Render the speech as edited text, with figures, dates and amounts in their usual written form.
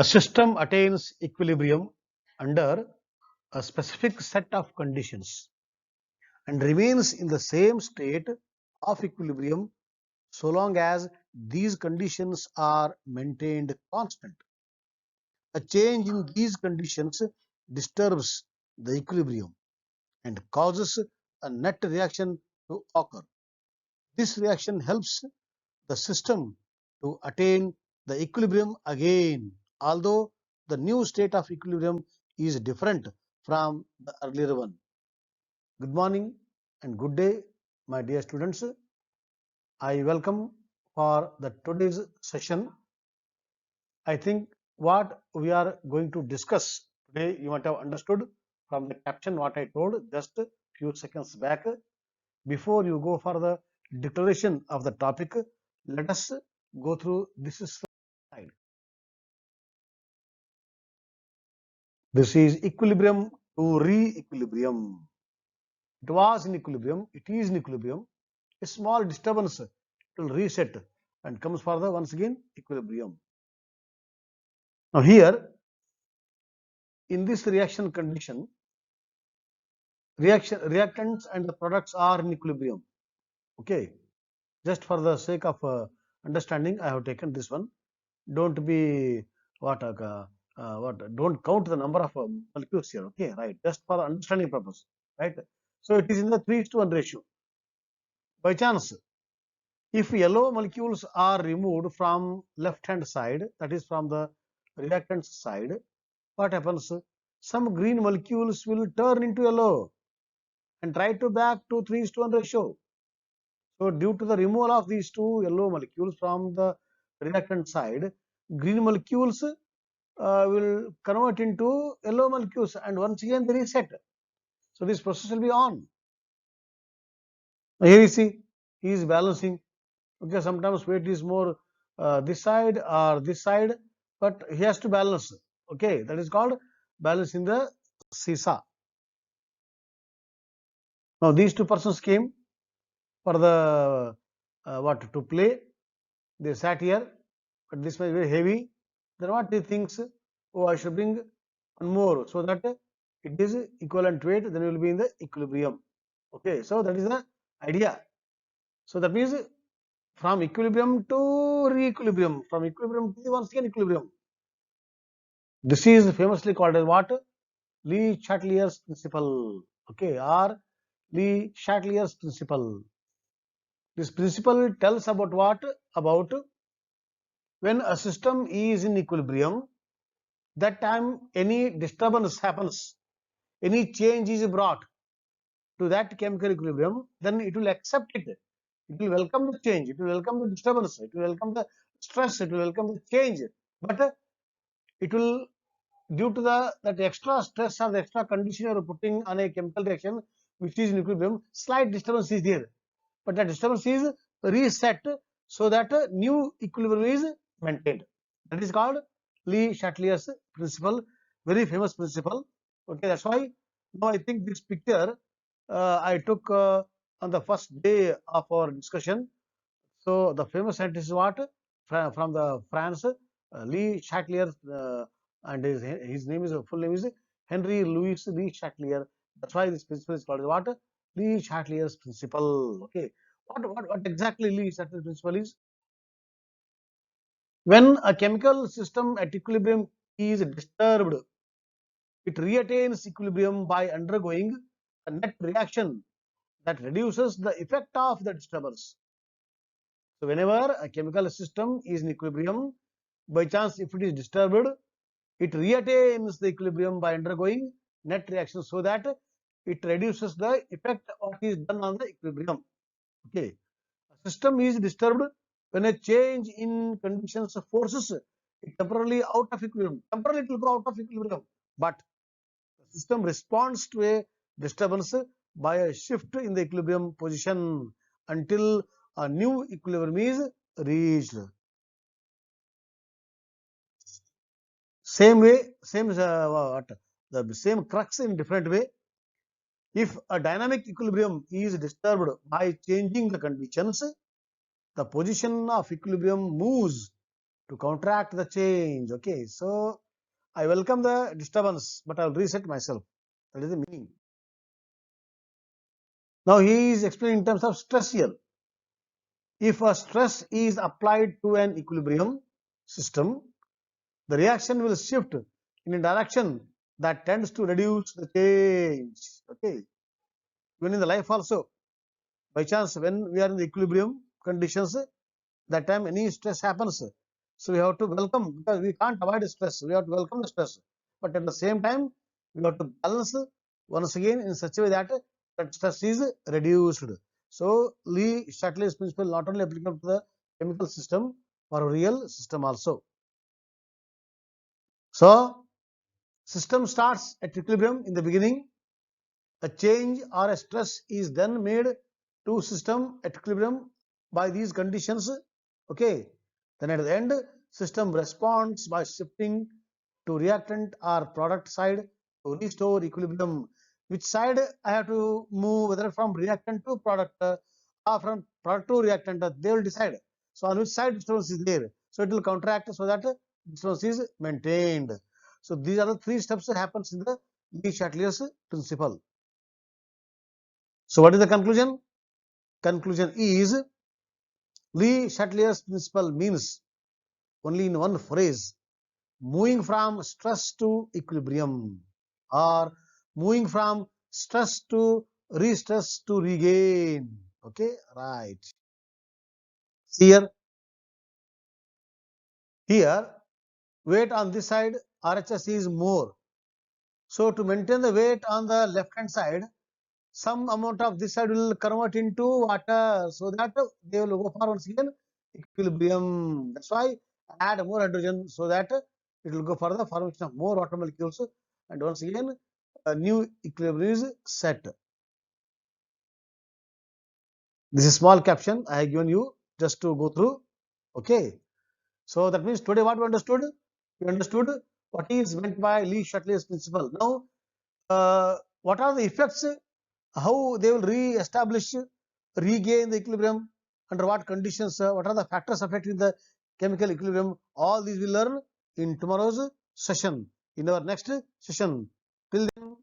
A system attains equilibrium under a specific set of conditions and remains in the same state of equilibrium so long as these conditions are maintained constant. A change in these conditions disturbs the equilibrium and causes a net reaction to occur. This reaction helps the system to attain the equilibrium again, although the new state of equilibrium is different from the earlier one. Good morning and good day, my dear students. I welcome for the today's session. I think what we are going to discuss today, you might have understood from the caption what I told just a few seconds back. Before you go for the declaration of the topic, let us go through this slide. This is equilibrium to re-equilibrium. It was in equilibrium, it is in equilibrium. A small disturbance, it will reset and comes for the once again equilibrium. Now here, in this reaction condition, reactants and the products are in equilibrium. Okay, just for the sake of understanding, I have taken this one. Don't be what don't count the number of molecules here. Okay, right, just for understanding purpose, right? So it is in the 3:1 ratio. By chance, if yellow molecules are removed from left hand side, that is from the reactant side, what happens? Some green molecules will turn into yellow and try to back to 3:1 ratio. So due to the removal of these two yellow molecules from the reactant side, green molecules will convert into yellow molecules and once again they reset. So this process will be on. Here you see, he is balancing. Okay, sometimes weight is more this side or this side, but he has to balance. Okay, that is called balancing the seesaw. Now these two persons came for the what to play. They sat here, but this was very heavy. Then what he thinks, oh, I should bring one more so that it is equivalent weight, then we will be in the equilibrium. Okay, so that is the idea. So that means from equilibrium to re-equilibrium, from equilibrium to once again equilibrium. This is famously called as what? Le Chatelier's principle. Okay, or Le Chatelier's principle. This principle tells about what? About when a system is in equilibrium, that time any disturbance happens, any change is brought to that chemical equilibrium, then it will accept it. It will welcome the change, it will welcome the disturbance, it will welcome the stress, it will welcome the change. But it will, due to that extra stress or the extra condition you are putting on a chemical reaction which is in equilibrium, slight disturbance is there. But that disturbance is reset so that a new equilibrium is maintained. That is called Le Chatelier's principle, very famous principle. Okay, that's why now I think this picture I took on the first day of our discussion. So the famous scientist is what? From the France, Le Chatelier, and his name is full name is Henry Louis Le Chatelier. That's why this principle is called what? Le Chatelier's principle. Okay, what exactly Le Chatelier's principle is? When a chemical system at equilibrium is disturbed, it reattains equilibrium by undergoing a net reaction that reduces the effect of the disturbance. So whenever a chemical system is in equilibrium, by chance if it is disturbed, it reattains the equilibrium by undergoing net reaction so that it reduces the effect of what is done on the equilibrium. Okay, a system is disturbed when a change in conditions forces it temporarily out of equilibrium. Temporarily it will go out of equilibrium, but the system responds to a disturbance by a shift in the equilibrium position until a new equilibrium is reached. Same way, same the same crux in different way. If a dynamic equilibrium is disturbed by changing the conditions, the position of equilibrium moves to counteract the change. Okay, so I welcome the disturbance, but I'll reset myself. That is the meaning. Now he is explaining in terms of stress here. If a stress is applied to an equilibrium system, the reaction will shift in a direction that tends to reduce the change. Okay, even in the life also, by chance when we are in the equilibrium conditions, that time any stress happens, so we have to welcome, because we can't avoid stress, we have to welcome the stress, but at the same time we have to balance once again in such a way that that stress is reduced. So Lee Shartley's principle not only applicable to the chemical system, for a real system also. So system starts at equilibrium in the beginning, a change or a stress is then made to system at equilibrium by these conditions. Okay, then at the end, system responds by shifting to reactant or product side to restore equilibrium. Which side I have to move, whether from reactant to product or from product to reactant, they will decide. So on which side disturbance is there, so it will counteract so that disturbance is maintained. So these are the three steps that happens in the Le-Chatelier's principle. So what is the conclusion? Conclusion is Le-Chatelier's principle means, only in one phrase, moving from stress to equilibrium, or moving from stress to re-stress to regain. Okay, right. Here weight on this side RHS is more. So to maintain the weight on the left hand side, some amount of this side will convert into water, so that they will go for once again equilibrium. That's why add more hydrogen, so that it will go for the formation of more water molecules, and once again a new equilibrium is set. This is small caption I have given you just to go through. Okay, so that means today what we understood? We understood what is meant by Le-Chatelier's principle. Now, what are the effects? How they will re-establish, regain the equilibrium, under what conditions, what are the factors affecting the chemical equilibrium? All these we learn in tomorrow's session, in our next session. Till then,